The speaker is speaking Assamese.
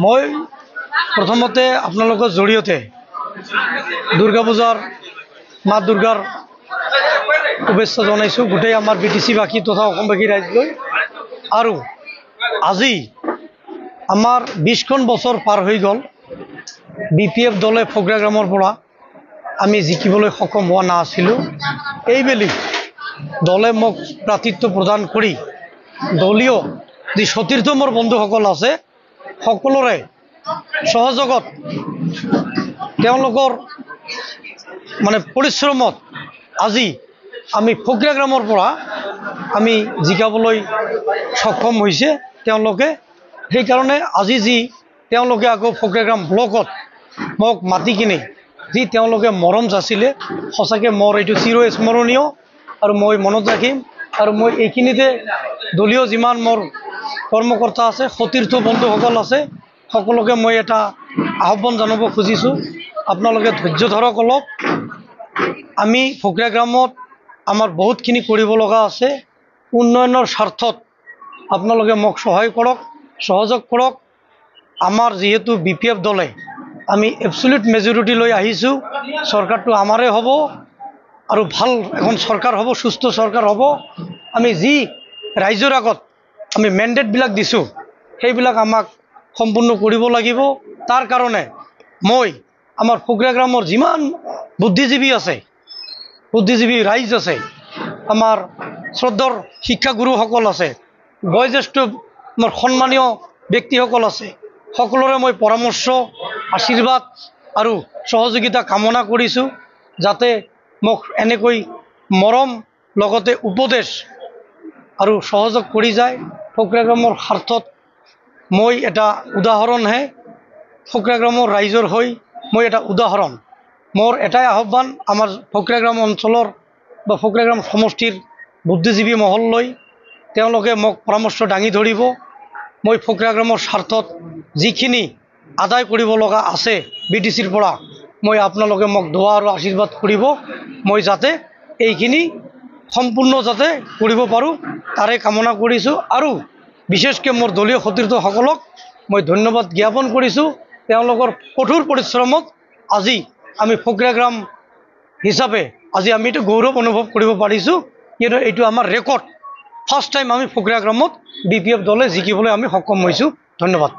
মই প্ৰথমতে আপোনালোকৰ জৰিয়তে দুৰ্গা পূজাৰ মা দুৰ্গাৰ শুভেচ্ছা জনাইছোঁ গোটেই আমাৰ বিটিচিবাসী তথা অসমবাসী ৰাইজলৈ। আৰু আজি আমাৰ 20খন বছৰ পাৰ হৈ গ'ল BPF দলে ফগ্ৰাগ্ৰামৰ পৰা আমি জিকিবলৈ সক্ষম হোৱা নাছিলোঁ। এইবেলি দলে মোক প্ৰাৰ্থিত্ব প্ৰদান কৰি দলীয় যি সতীৰ্থ মোৰ বন্ধুসকল আছে সকলোৰে সহযোগত তেওঁলোকৰ মানে পৰিশ্ৰমত আজি আমি ফগ্ৰাগ্ৰামৰ পৰা আমি জিকাবলৈ সক্ষম হৈছে তেওঁলোকে। সেইকাৰণে আজি যি তেওঁলোকে আকৌ ফগ্ৰাগ্ৰাম ব্লকত মোক মাতি কিনে যি তেওঁলোকে মৰম যাচিলে সঁচাকৈ মোৰ এইটো চিৰস্মৰণীয় আৰু মই মনত ৰাখিম। আৰু মই এইখিনিতে দলীয় যিমান মোৰ কৰ্মকৰ্তা আছে সতীৰ্থ বন্ধুসকল আছে সকলোকে মই এটা আহ্বান জনাব খুজিছোঁ, আপোনালোকে ধৈৰ্য ধৰক অলপ। আমি ফগ্ৰাগ্ৰামত আমাৰ বহুতখিনি কৰিব লগা আছে। উন্নয়নৰ স্বাৰ্থত আপোনালোকে মোক সহায় কৰক, সহযোগ কৰক। আমাৰ যিহেতু BPF দলে আমি এবছলিউট মেজৰিটি লৈ আহিছোঁ, চৰকাৰটো আমাৰে হ'ব আৰু ভাল এখন চৰকাৰ হ'ব, সুস্থ চৰকাৰ হ'ব। আমি যি ৰাইজৰ আগত আমি মেণ্ডেটবিলাক দিছোঁ সেইবিলাক আমাক সম্পূৰ্ণ কৰিব লাগিব। তাৰ কাৰণে মই আমাৰ ফগ্ৰাগ্ৰামৰ যিমান বুদ্ধিজীৱী আছে, বুদ্ধিজীৱী ৰাইজ আছে, আমাৰ শ্ৰদ্ধাৰ শিক্ষাগুৰুসকল আছে, বয়োজ্যেষ্ঠ মোৰ সন্মানীয় ব্যক্তিসকল আছে, সকলোৰে মই পৰামৰ্শ, আশীৰ্বাদ আৰু সহযোগিতা কামনা কৰিছোঁ যাতে মোক এনেকৈ মৰম লগতে উপদেশ আৰু সহযোগ কৰি যায়। ফগ্ৰাগ্ৰামৰ স্বাৰ্থত মই এটা উদাহৰণহে, ফগ্ৰাগ্ৰামৰ ৰাইজৰ হৈ মই এটা উদাহৰণ। মোৰ এটাই আহ্বান আমাৰ ফগ্ৰাগ্ৰাম অঞ্চলৰ বা ফগ্ৰাগ্ৰাম সমষ্টিৰ বুদ্ধিজীৱী মহললৈ, তেওঁলোকে মোক পৰামৰ্শ দাঙি ধৰিব। মই ফগ্ৰাগ্ৰামৰ স্বাৰ্থত যিখিনি আদায় কৰিব লগা আছে BTCৰ পৰা মই আপোনালোকে মোক দোৱা আৰু আশীৰ্বাদ কৰিব, মই যাতে এইখিনি সম্পূৰ্ণ যাতে কৰিব পাৰোঁ তাৰে কামনা কৰিছোঁ। আৰু বিশেষকৈ মোৰ দলীয় সতীৰ্থসকলক মই ধন্যবাদ জ্ঞাপন কৰিছোঁ। তেওঁলোকৰ কঠোৰ পৰিশ্ৰমত আজি আমি ফগ্ৰাগ্ৰাম হিচাপে আজি আমি এইটো গৌৰৱ অনুভৱ কৰিব পাৰিছোঁ, কিন্তু এইটো আমাৰ ৰেকৰ্ড। ফাৰ্ষ্ট টাইম আমি ফগ্ৰাগ্ৰামত BPF দলে জিকিবলৈ আমি সক্ষম হৈছোঁ। ধন্যবাদ।